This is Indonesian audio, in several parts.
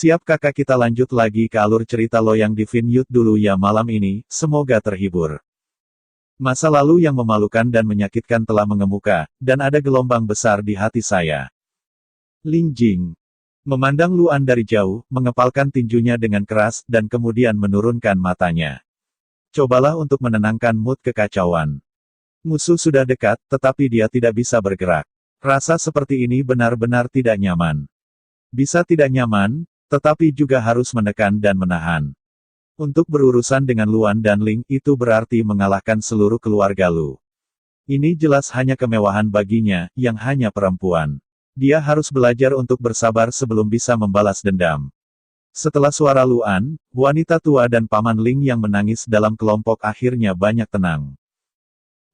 Siap kakak, kita lanjut lagi ke alur cerita Loyang Divine Youth dulu ya malam ini, semoga terhibur. Masa lalu yang memalukan dan menyakitkan telah mengemuka, dan ada gelombang besar di hati saya. Ling Jing memandang Luan dari jauh, mengepalkan tinjunya dengan keras, dan kemudian menurunkan matanya. Cobalah untuk menenangkan mood kekacauan. Musuh sudah dekat, tetapi dia tidak bisa bergerak. Rasa seperti ini benar-benar tidak nyaman. Bisa tidak nyaman, tetapi juga harus menekan dan menahan. Untuk berurusan dengan Luan dan Ling, itu berarti mengalahkan seluruh keluarga Lu. Ini jelas hanya kemewahan baginya, yang hanya perempuan. Dia harus belajar untuk bersabar sebelum bisa membalas dendam. Setelah suara Luan, wanita tua dan Paman Ling yang menangis dalam kelompok akhirnya banyak tenang.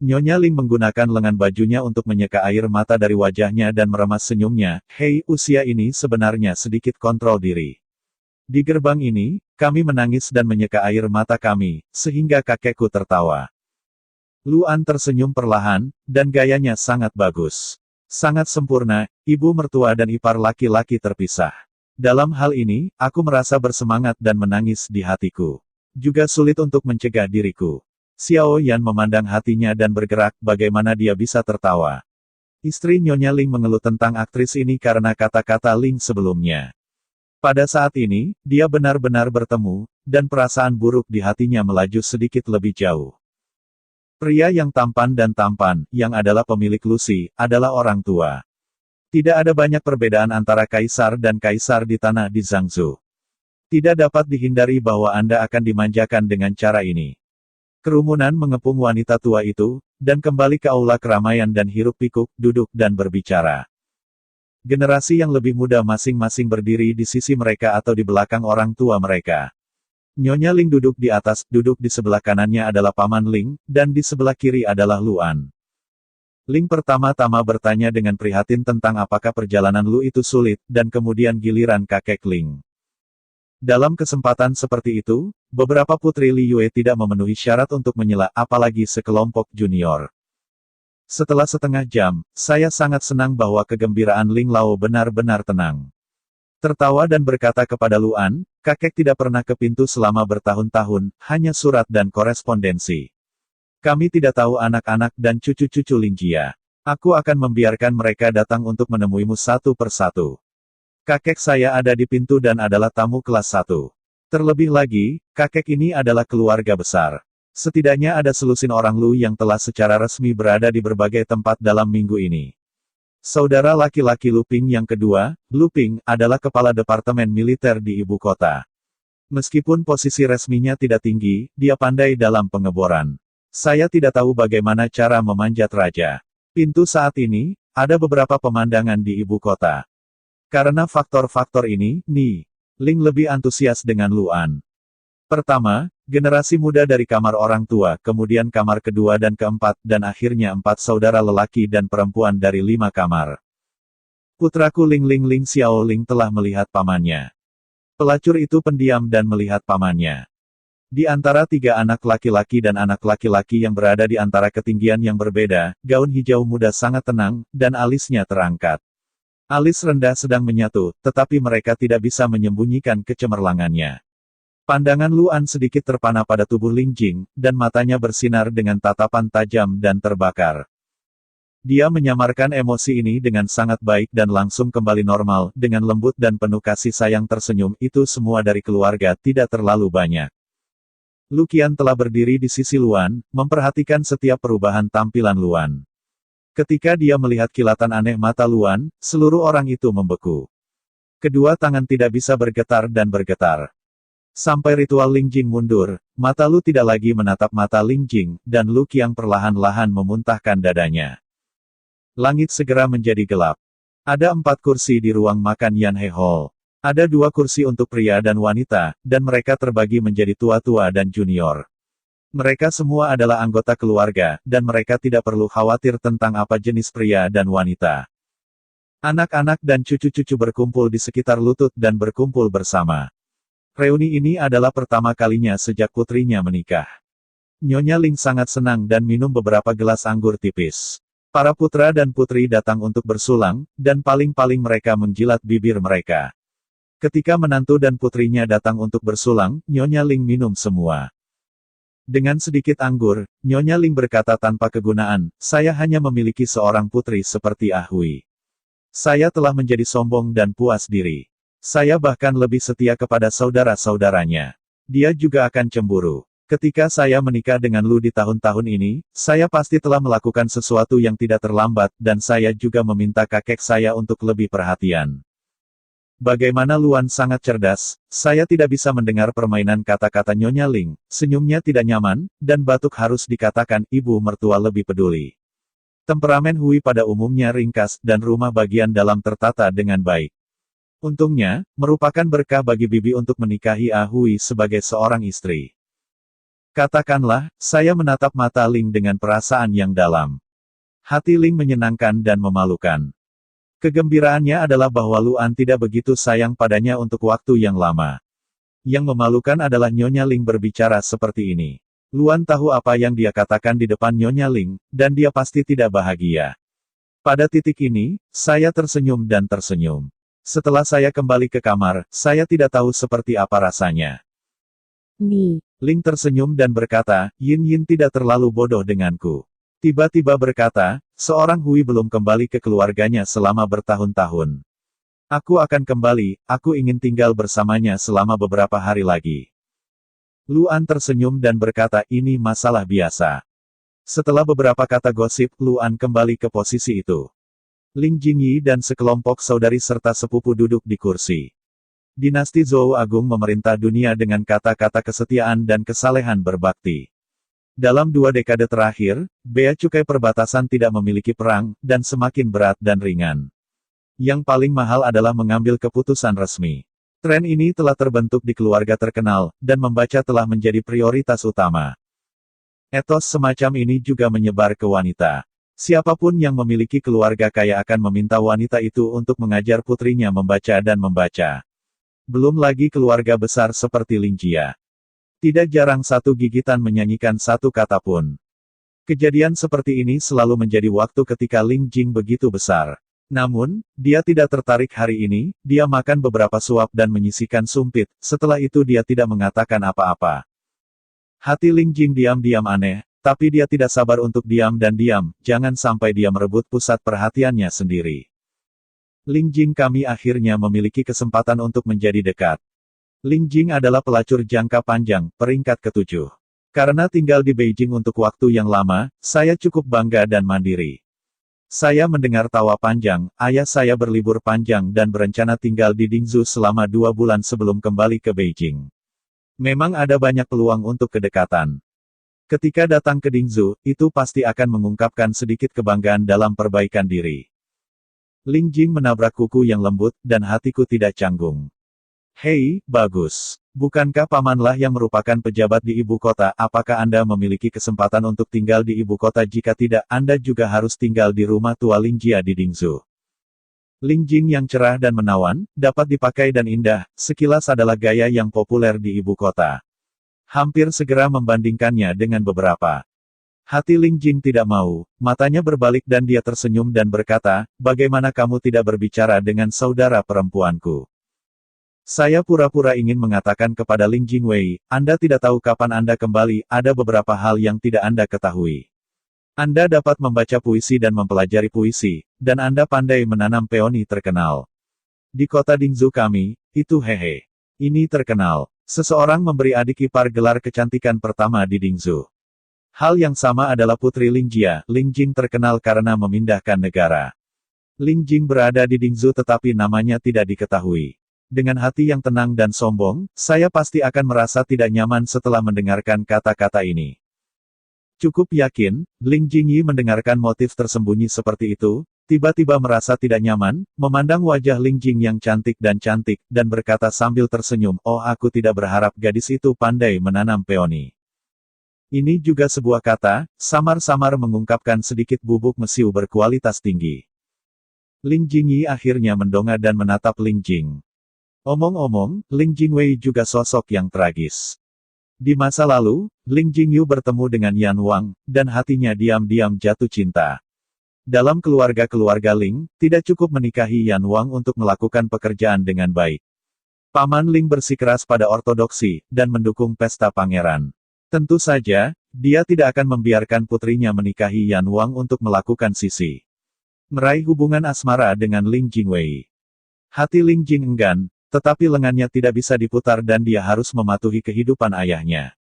Nyonya Ling menggunakan lengan bajunya untuk menyeka air mata dari wajahnya dan meremas senyumnya. Hei, usia ini sebenarnya sedikit kontrol diri. Di gerbang ini, kami menangis dan menyeka air mata kami, sehingga kakekku tertawa. Luan tersenyum perlahan, dan gayanya sangat bagus. Sangat sempurna, ibu mertua dan ipar laki-laki terpisah. Dalam hal ini, aku merasa bersemangat dan menangis di hatiku. Juga sulit untuk mencegah diriku. Xiao Yan memandang hatinya dan bergerak, bagaimana dia bisa tertawa. Istri Nyonya Ling mengeluh tentang aktris ini karena kata-kata Ling sebelumnya. Pada saat ini, dia benar-benar bertemu, dan perasaan buruk di hatinya melaju sedikit lebih jauh. Pria yang tampan, yang adalah pemilik Lucy, adalah orang tua. Tidak ada banyak perbedaan antara kaisar dan kaisar di tanah di Zhangzhou. Tidak dapat dihindari bahwa Anda akan dimanjakan dengan cara ini. Kerumunan mengepung wanita tua itu, dan kembali ke aula keramaian dan hiruk-pikuk, duduk dan berbicara. Generasi yang lebih muda masing-masing berdiri di sisi mereka atau di belakang orang tua mereka. Nyonya Ling duduk di atas, duduk di sebelah kanannya adalah Paman Ling, dan di sebelah kiri adalah Luan. Ling pertama-tama bertanya dengan prihatin tentang apakah perjalanan Lu itu sulit, dan kemudian giliran kakek Ling. Dalam kesempatan seperti itu, beberapa putri Li Yue tidak memenuhi syarat untuk menyela, apalagi sekelompok junior. Setelah setengah jam, saya sangat senang bahwa kegembiraan Ling Lao benar-benar tenang. Tertawa dan berkata kepada Luan, kakek tidak pernah ke pintu selama bertahun-tahun, hanya surat dan korespondensi. Kami tidak tahu anak-anak dan cucu-cucu Ling Jia. Aku akan membiarkan mereka datang untuk menemuimu satu persatu. Kakek saya ada di pintu dan adalah tamu kelas 1. Terlebih lagi, kakek ini adalah keluarga besar. Setidaknya ada selusin orang Lu yang telah secara resmi berada di berbagai tempat dalam minggu ini. Saudara laki-laki Lu Ping yang kedua, Lu Ping, adalah kepala departemen militer di ibu kota. Meskipun posisi resminya tidak tinggi, dia pandai dalam pengeboran. Saya tidak tahu bagaimana cara memanjat raja. Pintu saat ini, ada beberapa pemandangan di ibu kota. Karena faktor-faktor ini, Ling lebih antusias dengan Luan. Pertama, generasi muda dari kamar orang tua, kemudian kamar kedua dan keempat, dan akhirnya 4 saudara lelaki dan perempuan dari 5 kamar. Putraku Ling Xiao Ling telah melihat pamannya. Pelacur itu pendiam dan melihat pamannya. Di antara 3 anak laki-laki dan anak laki-laki yang berada di antara ketinggian yang berbeda, gaun hijau muda sangat tenang, dan alisnya terangkat. Alis rendah sedang menyatu, tetapi mereka tidak bisa menyembunyikan kecemerlangannya. Pandangan Luan sedikit terpana pada tubuh Ling Jing, dan matanya bersinar dengan tatapan tajam dan terbakar. Dia menyamarkan emosi ini dengan sangat baik dan langsung kembali normal, dengan lembut dan penuh kasih sayang tersenyum, itu semua dari keluarga, tidak terlalu banyak. Lu Qian telah berdiri di sisi Luan, memperhatikan setiap perubahan tampilan Luan. Ketika dia melihat kilatan aneh mata Luan, seluruh orang itu membeku. Kedua tangan tidak bisa bergetar dan bergetar. Sampai ritual Ling Jing mundur, mata Lu tidak lagi menatap mata Ling Jing, dan Lu Qiang perlahan-lahan memuntahkan dadanya. Langit segera menjadi gelap. Ada 4 kursi di ruang makan Yanhe Hall. Ada 2 kursi untuk pria dan wanita, dan mereka terbagi menjadi tua-tua dan junior. Mereka semua adalah anggota keluarga, dan mereka tidak perlu khawatir tentang apa jenis pria dan wanita. Anak-anak dan cucu-cucu berkumpul di sekitar lutut dan berkumpul bersama. Reuni ini adalah pertama kalinya sejak putrinya menikah. Nyonya Ling sangat senang dan minum beberapa gelas anggur tipis. Para putra dan putri datang untuk bersulang, dan paling-paling mereka menjilat bibir mereka. Ketika menantu dan putrinya datang untuk bersulang, Nyonya Ling minum semua. Dengan sedikit anggur, Nyonya Ling berkata tanpa kegunaan, saya hanya memiliki seorang putri seperti Ah Hui. Saya telah menjadi sombong dan puas diri. Saya bahkan lebih setia kepada saudara-saudaranya. Dia juga akan cemburu. Ketika saya menikah dengan Lu di tahun-tahun ini, saya pasti telah melakukan sesuatu yang tidak terlambat, dan saya juga meminta kakek saya untuk lebih perhatian. Bagaimana Luan sangat cerdas, saya tidak bisa mendengar permainan kata-kata Nyonya Ling, senyumnya tidak nyaman, dan batuk harus dikatakan ibu mertua lebih peduli. Temperamen Hui pada umumnya ringkas, dan rumah bagian dalam tertata dengan baik. Untungnya, merupakan berkah bagi bibi untuk menikahi Ah Hui sebagai seorang istri. Katakanlah, saya menatap mata Ling dengan perasaan yang dalam. Hati Ling menyenangkan dan memalukan. Kegembiraannya adalah bahwa Luan tidak begitu sayang padanya untuk waktu yang lama. Yang memalukan adalah Nyonya Ling berbicara seperti ini. Luan tahu apa yang dia katakan di depan Nyonya Ling, dan dia pasti tidak bahagia. Pada titik ini, saya tersenyum dan tersenyum. Setelah saya kembali ke kamar, saya tidak tahu seperti apa rasanya. Ling tersenyum dan berkata, Yin Yin tidak terlalu bodoh denganku. Tiba-tiba berkata, seorang Hui belum kembali ke keluarganya selama bertahun-tahun. Aku akan kembali, aku ingin tinggal bersamanya selama beberapa hari lagi. Luan tersenyum dan berkata, ini masalah biasa. Setelah beberapa kata gosip, Luan kembali ke posisi itu. Ling Jingyi dan sekelompok saudari serta sepupu duduk di kursi. Dinasti Zhou Agung memerintah dunia dengan kata-kata kesetiaan dan kesalehan berbakti. Dalam 2 dekade terakhir, bea cukai perbatasan tidak memiliki perang, dan semakin berat dan ringan. Yang paling mahal adalah mengambil keputusan resmi. Tren ini telah terbentuk di keluarga terkenal, dan membaca telah menjadi prioritas utama. Etos semacam ini juga menyebar ke wanita. Siapapun yang memiliki keluarga kaya akan meminta wanita itu untuk mengajar putrinya membaca dan membaca. Belum lagi keluarga besar seperti Ling Jia. Tidak jarang satu gigitan menyanyikan satu kata pun. Kejadian seperti ini selalu menjadi waktu ketika Ling Jing begitu besar. Namun, dia tidak tertarik hari ini, dia makan beberapa suap dan menyisihkan sumpit, setelah itu dia tidak mengatakan apa-apa. Hati Ling Jing diam-diam aneh, tapi dia tidak sabar untuk diam dan diam, jangan sampai dia merebut pusat perhatiannya sendiri. Ling Jing kami akhirnya memiliki kesempatan untuk menjadi dekat. Ling Jing adalah pelacur jangka panjang, peringkat ke-7. Karena tinggal di Beijing untuk waktu yang lama, saya cukup bangga dan mandiri. Saya mendengar tawa panjang, ayah saya berlibur panjang dan berencana tinggal di Dingzhou selama 2 bulan sebelum kembali ke Beijing. Memang ada banyak peluang untuk kedekatan. Ketika datang ke Dingzhou, itu pasti akan mengungkapkan sedikit kebanggaan dalam perbaikan diri. Ling Jing menabrak kuku yang lembut, dan hatiku tidak canggung. Hei, bagus. Bukankah pamanlah yang merupakan pejabat di ibu kota? Apakah Anda memiliki kesempatan untuk tinggal di ibu kota? Jika tidak, Anda juga harus tinggal di rumah tua Ling Jia di Dingzhou. Ling Jing yang cerah dan menawan, dapat dipakai dan indah, sekilas adalah gaya yang populer di ibu kota. Hampir segera membandingkannya dengan beberapa. Hati Ling Jing tidak mau, matanya berbalik dan dia tersenyum dan berkata, bagaimana kamu tidak berbicara dengan saudara perempuanku? Saya pura-pura ingin mengatakan kepada Ling Jingwei, Anda tidak tahu kapan Anda kembali, ada beberapa hal yang tidak Anda ketahui. Anda dapat membaca puisi dan mempelajari puisi, dan Anda pandai menanam peoni terkenal. Di kota Dingzhou kami, itu hehe. Ini terkenal. Seseorang memberi adik ipar gelar kecantikan pertama di Dingzhou. Hal yang sama adalah putri Ling Jia, Ling Jing terkenal karena memindahkan negara. Ling Jing berada di Dingzhou tetapi namanya tidak diketahui. Dengan hati yang tenang dan sombong, saya pasti akan merasa tidak nyaman setelah mendengarkan kata-kata ini. Cukup yakin, Ling Jingyi mendengarkan motif tersembunyi seperti itu, tiba-tiba merasa tidak nyaman, memandang wajah Ling Jing yang cantik, dan berkata sambil tersenyum, oh aku tidak berharap gadis itu pandai menanam peoni. Ini juga sebuah kata, samar-samar mengungkapkan sedikit bubuk mesiu berkualitas tinggi. Ling Jingyi akhirnya mendongak dan menatap Ling Jing. Omong-omong, Ling Jingwei juga sosok yang tragis. Di masa lalu, Ling Jingyu bertemu dengan Yan Wang, dan hatinya diam-diam jatuh cinta. Dalam keluarga-keluarga Ling, tidak cukup menikahi Yan Wang untuk melakukan pekerjaan dengan baik. Paman Ling bersikeras pada ortodoksi, dan mendukung pesta pangeran. Tentu saja, dia tidak akan membiarkan putrinya menikahi Yan Wang untuk melakukan sisi meraih hubungan asmara dengan Ling Jingwei. Hati Ling Jing enggan, tetapi lengannya tidak bisa diputar dan dia harus mematuhi kehidupan ayahnya.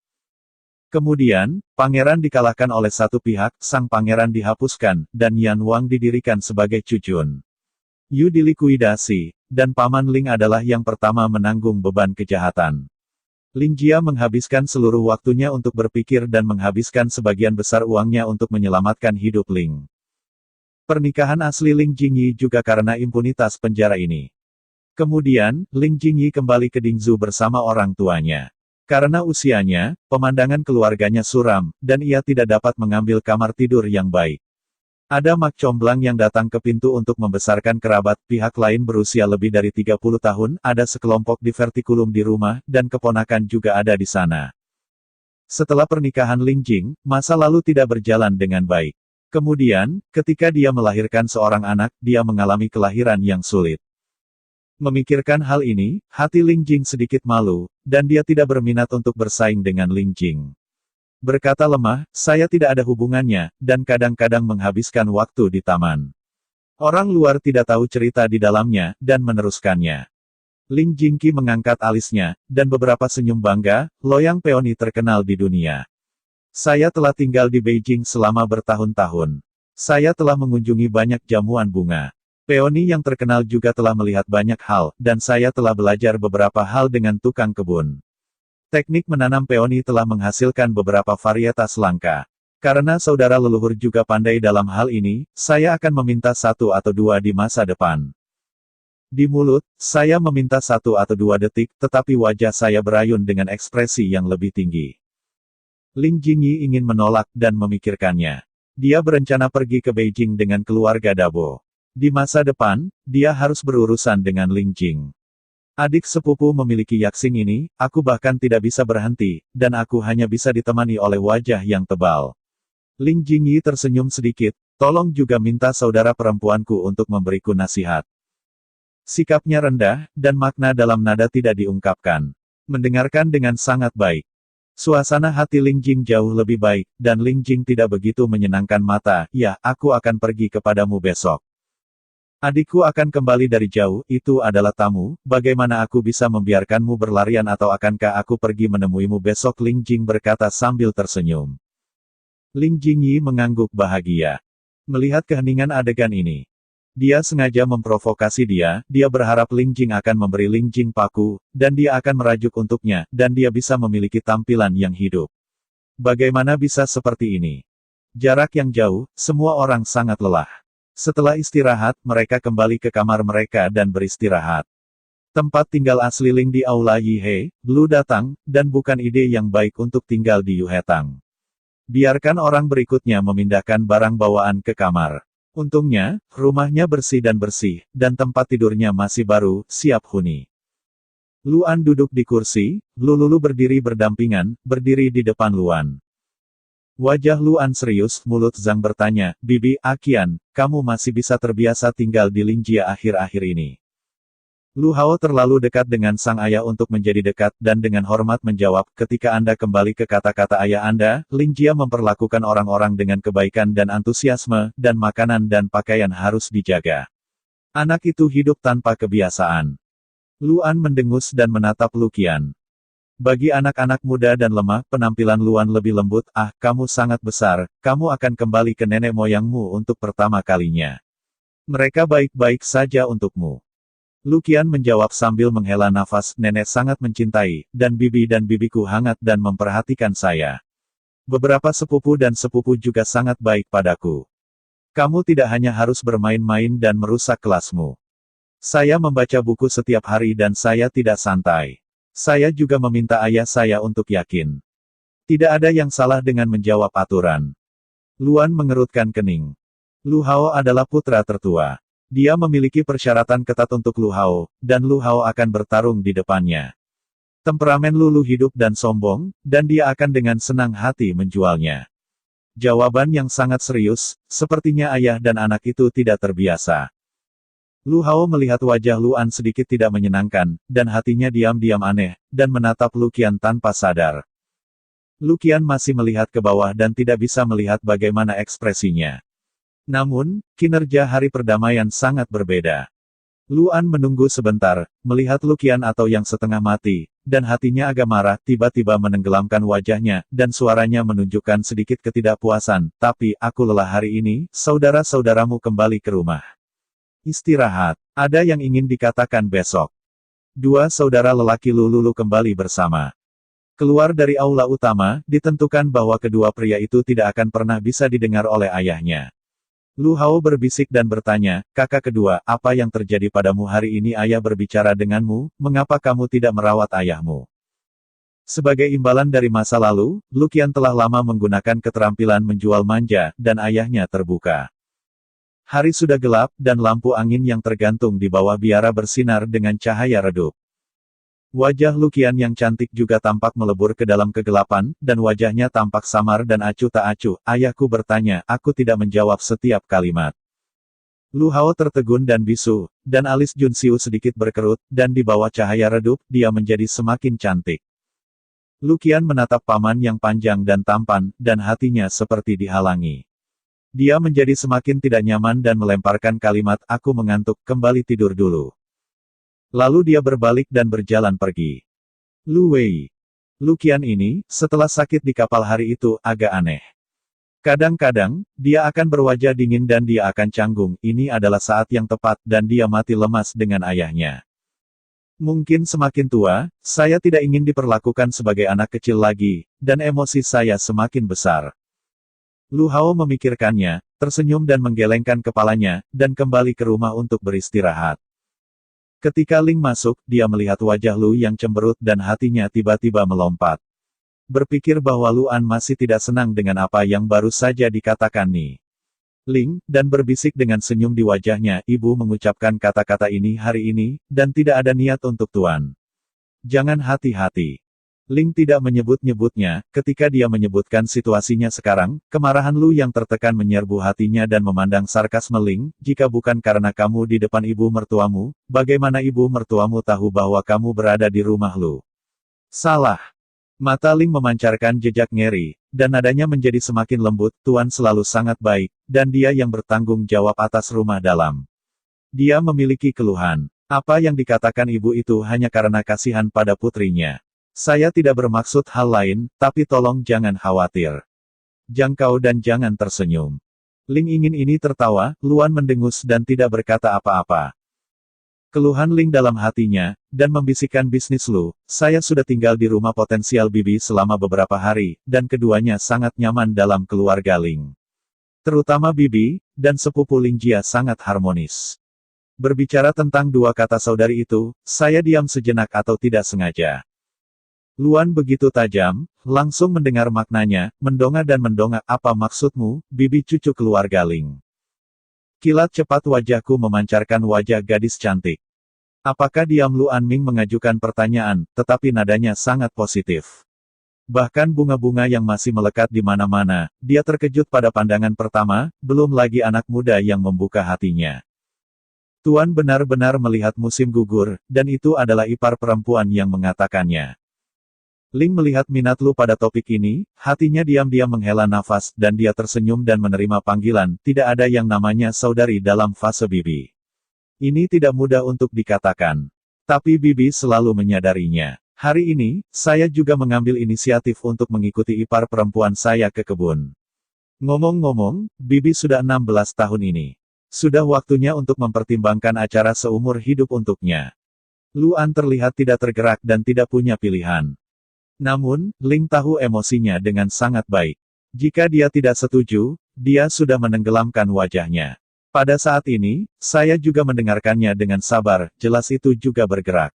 Kemudian, pangeran dikalahkan oleh satu pihak, sang pangeran dihapuskan, dan Yan Wang didirikan sebagai Cujun Yu dilikuidasi, dan Paman Ling adalah yang pertama menanggung beban kejahatan. Ling Jia menghabiskan seluruh waktunya untuk berpikir dan menghabiskan sebagian besar uangnya untuk menyelamatkan hidup Ling. Pernikahan asli Ling Jingyi juga karena impunitas penjara ini. Kemudian, Ling Jingyi kembali ke Dingzhou bersama orang tuanya. Karena usianya, pemandangan keluarganya suram, dan ia tidak dapat mengambil kamar tidur yang baik. Ada mak comblang yang datang ke pintu untuk membesarkan kerabat, pihak lain berusia lebih dari 30 tahun, ada sekelompok divertikulum di rumah, dan keponakan juga ada di sana. Setelah pernikahan Ling Jing, masa lalu tidak berjalan dengan baik. Kemudian, ketika dia melahirkan seorang anak, dia mengalami kelahiran yang sulit. Memikirkan hal ini, hati Ling Jing sedikit malu, dan dia tidak berminat untuk bersaing dengan Ling Jing. Berkata lemah, saya tidak ada hubungannya, dan kadang-kadang menghabiskan waktu di taman. Orang luar tidak tahu cerita di dalamnya, dan meneruskannya. Ling Jingqi mengangkat alisnya, dan beberapa senyum bangga, loyang peoni terkenal di dunia. Saya telah tinggal di Beijing selama bertahun-tahun. Saya telah mengunjungi banyak jamuan bunga. Peoni yang terkenal juga telah melihat banyak hal, dan saya telah belajar beberapa hal dengan tukang kebun. Teknik menanam peoni telah menghasilkan beberapa varietas langka. Karena saudara leluhur juga pandai dalam hal ini, saya akan meminta 1 atau 2 di masa depan. Di mulut, saya meminta 1 atau 2 detik, tetapi wajah saya berayun dengan ekspresi yang lebih tinggi. Ling Jingyi ingin menolak dan memikirkannya. Dia berencana pergi ke Beijing dengan keluarga Dabo. Di masa depan, dia harus berurusan dengan Ling Jing. Adik sepupu memiliki yaksing ini, aku bahkan tidak bisa berhenti, dan aku hanya bisa ditemani oleh wajah yang tebal. Ling Jingyi tersenyum sedikit, tolong juga minta saudara perempuanku untuk memberiku nasihat. Sikapnya rendah, dan makna dalam nada tidak diungkapkan. Mendengarkan dengan sangat baik. Suasana hati Ling Jing jauh lebih baik, dan Ling Jing tidak begitu menyenangkan mata. Ya, aku akan pergi kepadamu besok. Adikku akan kembali dari jauh, itu adalah tamu, bagaimana aku bisa membiarkanmu berlarian atau akankah aku pergi menemuimu besok? Ling Jing berkata sambil tersenyum. Ling Jingyi mengangguk bahagia. Melihat keheningan adegan ini. Dia sengaja memprovokasi dia berharap Ling Jing akan memberi Ling Jing paku, dan dia akan merajuk untuknya, dan dia bisa memiliki tampilan yang hidup. Bagaimana bisa seperti ini? Jarak yang jauh, semua orang sangat lelah. Setelah istirahat, mereka kembali ke kamar mereka dan beristirahat. Tempat tinggal asli Ling di Aula Yihe, Lu datang, dan bukan ide yang baik untuk tinggal di Yuhetang. Biarkan orang berikutnya memindahkan barang bawaan ke kamar. Untungnya, rumahnya bersih, dan tempat tidurnya masih baru, siap huni. Luan duduk di kursi, Lulu berdiri berdampingan, berdiri di depan Luan. Wajah Luan serius, mulut Zhang bertanya, Bibi, Akian, kamu masih bisa terbiasa tinggal di Lingjia akhir-akhir ini. Lu Hao terlalu dekat dengan sang ayah untuk menjadi dekat, dan dengan hormat menjawab, ketika Anda kembali ke kata-kata ayah Anda, Lingjia memperlakukan orang-orang dengan kebaikan dan antusiasme, dan makanan dan pakaian harus dijaga. Anak itu hidup tanpa kebiasaan. Luan mendengus dan menatap Luqian. Bagi anak-anak muda dan lemah, penampilan Luan lebih lembut. Ah, kamu sangat besar, kamu akan kembali ke nenek moyangmu untuk pertama kalinya. Mereka baik-baik saja untukmu. Luqian menjawab sambil menghela nafas, nenek sangat mencintai, dan bibiku hangat dan memperhatikan saya. Beberapa sepupu dan sepupu juga sangat baik padaku. Kamu tidak hanya harus bermain-main dan merusak kelasmu. Saya membaca buku setiap hari dan saya tidak santai. Saya juga meminta ayah saya untuk yakin. Tidak ada yang salah dengan menjawab aturan. Luan mengerutkan kening. Lu Hao adalah putra tertua. Dia memiliki persyaratan ketat untuk Lu Hao, dan Lu Hao akan bertarung di depannya. Temperamen Lulu hidup dan sombong, dan dia akan dengan senang hati menjualnya. Jawaban yang sangat serius, sepertinya ayah dan anak itu tidak terbiasa. Lu Hao melihat wajah Luan sedikit tidak menyenangkan, dan hatinya diam-diam aneh, dan menatap Lu Qian tanpa sadar. Lu Qian masih melihat ke bawah dan tidak bisa melihat bagaimana ekspresinya. Namun, kinerja hari perdamaian sangat berbeda. Luan menunggu sebentar, melihat Lu Qian atau yang setengah mati, dan hatinya agak marah, tiba-tiba menenggelamkan wajahnya, dan suaranya menunjukkan sedikit ketidakpuasan, tapi, aku lelah hari ini, saudara-saudaramu kembali ke rumah. Istirahat. Ada yang ingin dikatakan besok. Dua saudara lelaki Lulu kembali bersama. Keluar dari aula utama, ditentukan bahwa kedua pria itu tidak akan pernah bisa didengar oleh ayahnya. Lu Hao berbisik dan bertanya, kakak kedua, apa yang terjadi padamu hari ini? Ayah berbicara denganmu, mengapa kamu tidak merawat ayahmu? Sebagai imbalan dari masa lalu, Lu Qian telah lama menggunakan keterampilan menjual manja, dan ayahnya terbuka. Hari sudah gelap, dan lampu angin yang tergantung di bawah biara bersinar dengan cahaya redup. Wajah Lu Qian yang cantik juga tampak melebur ke dalam kegelapan, dan wajahnya tampak samar dan acuh tak acuh. Ayahku bertanya, aku tidak menjawab setiap kalimat. Lu Hao tertegun dan bisu, dan alis Jun Xiu sedikit berkerut, dan di bawah cahaya redup, dia menjadi semakin cantik. Lu Qian menatap paman yang panjang dan tampan, dan hatinya seperti dihalangi. Dia menjadi semakin tidak nyaman dan melemparkan kalimat, aku mengantuk, kembali tidur dulu. Lalu dia berbalik dan berjalan pergi. Lu Wei. Lu Qian ini, setelah sakit di kapal hari itu, agak aneh. Kadang-kadang, dia akan berwajah dingin dan dia akan canggung, ini adalah saat yang tepat, dan dia mati lemas dengan ayahnya. Mungkin semakin tua, saya tidak ingin diperlakukan sebagai anak kecil lagi, dan emosi saya semakin besar. Lu Hao memikirkannya, tersenyum dan menggelengkan kepalanya, dan kembali ke rumah untuk beristirahat. Ketika Ling masuk, dia melihat wajah Lu yang cemberut dan hatinya tiba-tiba melompat. Berpikir bahwa Luan masih tidak senang dengan apa yang baru saja dikatakan Ling, dan berbisik dengan senyum di wajahnya, ibu mengucapkan kata-kata ini hari ini, dan tidak ada niat untuk Tuan. Jangan hati-hati. Ling tidak menyebut-nyebutnya, ketika dia menyebutkan situasinya sekarang, kemarahan Lu yang tertekan menyerbu hatinya dan memandang sarkasme Ling, jika bukan karena kamu di depan ibu mertuamu, bagaimana ibu mertuamu tahu bahwa kamu berada di rumah Lu? Salah. Mata Ling memancarkan jejak ngeri, dan nadanya menjadi semakin lembut, Tuan selalu sangat baik, dan dia yang bertanggung jawab atas rumah dalam. Dia memiliki keluhan. Apa yang dikatakan ibu itu hanya karena kasihan pada putrinya. Saya tidak bermaksud hal lain, tapi tolong jangan khawatir. Jangkau dan jangan tersenyum. Ling ingin ini tertawa, Luan mendengus dan tidak berkata apa-apa. Keluhan Ling dalam hatinya, dan membisikkan bisnis Lu, saya sudah tinggal di rumah potensial Bibi selama beberapa hari, dan keduanya sangat nyaman dalam keluarga Ling. Terutama Bibi, dan sepupu Ling Jia sangat harmonis. Berbicara tentang dua kata saudari itu, saya diam sejenak atau tidak sengaja. Luan begitu tajam, langsung mendengar maknanya, mendongak dan mendongak, apa maksudmu, Bibi cucu keluarga Ling? Kilat cepat wajahku memancarkan wajah gadis cantik. Apakah diam? Luan Ming mengajukan pertanyaan, tetapi nadanya sangat positif. Bahkan bunga-bunga yang masih melekat di mana-mana, dia terkejut pada pandangan pertama, belum lagi anak muda yang membuka hatinya. Tuan benar-benar melihat musim gugur, dan itu adalah ipar perempuan yang mengatakannya. Ling melihat minat Lu pada topik ini, hatinya diam-diam menghela nafas, dan dia tersenyum dan menerima panggilan, tidak ada yang namanya saudari dalam fase Bibi. Ini tidak mudah untuk dikatakan. Tapi Bibi selalu menyadarinya. Hari ini, saya juga mengambil inisiatif untuk mengikuti ipar perempuan saya ke kebun. Ngomong-ngomong, Bibi sudah 16 tahun ini. Sudah waktunya untuk mempertimbangkan acara seumur hidup untuknya. Luan terlihat tidak tergerak dan tidak punya pilihan. Namun, Ling tahu emosinya dengan sangat baik. Jika dia tidak setuju, dia sudah menenggelamkan wajahnya. Pada saat ini, saya juga mendengarkannya dengan sabar, jelas itu juga bergerak.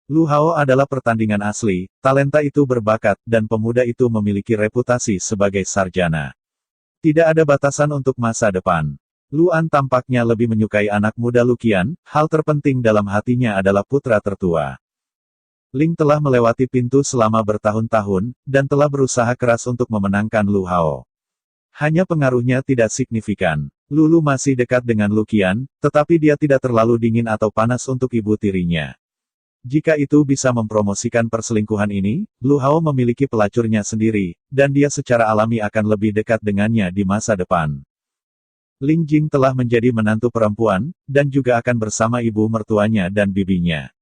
Lu Hao adalah pertandingan asli, talenta itu berbakat, dan pemuda itu memiliki reputasi sebagai sarjana. Tidak ada batasan untuk masa depan. Luan tampaknya lebih menyukai anak muda Lu Qian, hal terpenting dalam hatinya adalah putra tertua. Ling telah melewati pintu selama bertahun-tahun, dan telah berusaha keras untuk memenangkan Lu Hao. Hanya pengaruhnya tidak signifikan. Lulu masih dekat dengan Luqian, tetapi dia tidak terlalu dingin atau panas untuk ibu tirinya. Jika itu bisa mempromosikan perselingkuhan ini, Lu Hao memiliki pelacurnya sendiri, dan dia secara alami akan lebih dekat dengannya di masa depan. Ling Jing telah menjadi menantu perempuan, dan juga akan bersama ibu mertuanya dan bibinya.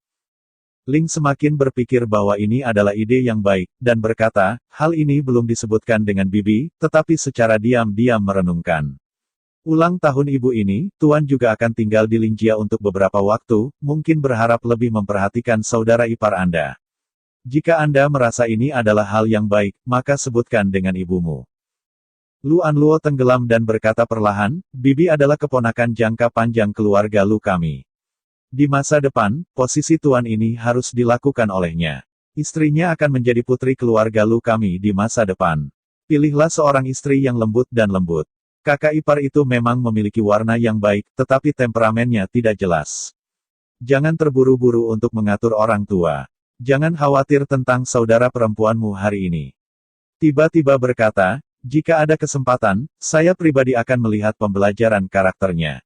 Ling semakin berpikir bahwa ini adalah ide yang baik, dan berkata, hal ini belum disebutkan dengan bibi, tetapi secara diam-diam merenungkan. Ulang tahun ibu ini, Tuan juga akan tinggal di Lingjia untuk beberapa waktu, mungkin berharap lebih memperhatikan saudara ipar Anda. Jika Anda merasa ini adalah hal yang baik, maka sebutkan dengan ibumu. Luan Luo tenggelam dan berkata perlahan, bibi adalah keponakan jangka panjang keluarga Lu kami. Di masa depan, posisi tuan ini harus dilakukan olehnya. Istrinya akan menjadi putri keluarga Lu kami di masa depan. Pilihlah seorang istri yang lembut dan lembut. Kakak ipar itu memang memiliki warna yang baik, tetapi temperamennya tidak jelas. Jangan terburu-buru untuk mengatur orang tua. Jangan khawatir tentang saudara perempuanmu hari ini. Tiba-tiba berkata, jika ada kesempatan, saya pribadi akan melihat pembelajaran karakternya.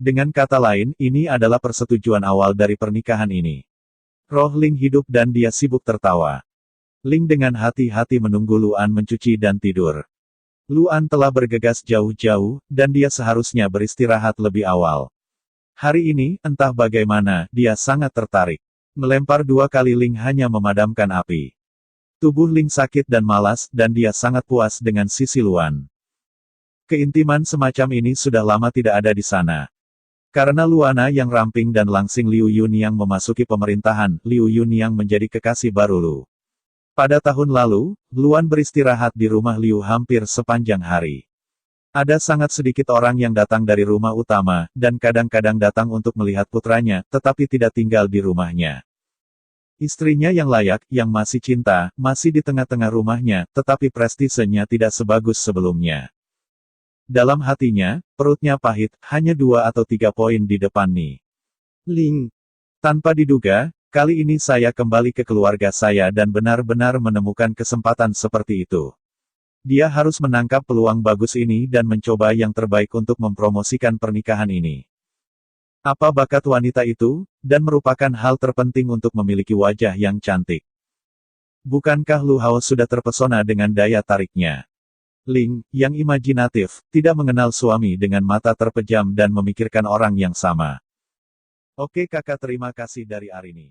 Dengan kata lain, ini adalah persetujuan awal dari pernikahan ini. Roh Ling hidup dan dia sibuk tertawa. Ling dengan hati-hati menunggu Luan mencuci dan tidur. Luan telah bergegas jauh-jauh, dan dia seharusnya beristirahat lebih awal. Hari ini, entah bagaimana, dia sangat tertarik. Melempar 2 kali Ling hanya memadamkan api. Tubuh Ling sakit dan malas, dan dia sangat puas dengan sisi Luan. Keintiman semacam ini sudah lama tidak ada di sana. Karena Luana yang ramping dan langsing Liu Yunyang memasuki pemerintahan, Liu Yunyang menjadi kekasih baru Lu. Pada tahun lalu, Luan beristirahat di rumah Liu hampir sepanjang hari. Ada sangat sedikit orang yang datang dari rumah utama, dan kadang-kadang datang untuk melihat putranya, tetapi tidak tinggal di rumahnya. Istrinya yang layak, yang masih cinta, masih di tengah-tengah rumahnya, tetapi prestisenya tidak sebagus sebelumnya. Dalam hatinya, perutnya pahit, hanya 2 atau 3 poin di depan nih. Ling. Tanpa diduga, kali ini saya kembali ke keluarga saya dan benar-benar menemukan kesempatan seperti itu. Dia harus menangkap peluang bagus ini dan mencoba yang terbaik untuk mempromosikan pernikahan ini. Apa bakat wanita itu, dan merupakan hal terpenting untuk memiliki wajah yang cantik. Bukankah Lu Hao sudah terpesona dengan daya tariknya? Ling, yang imajinatif, tidak mengenal suami dengan mata terpejam dan memikirkan orang yang sama. Oke kakak, terima kasih dari Arini.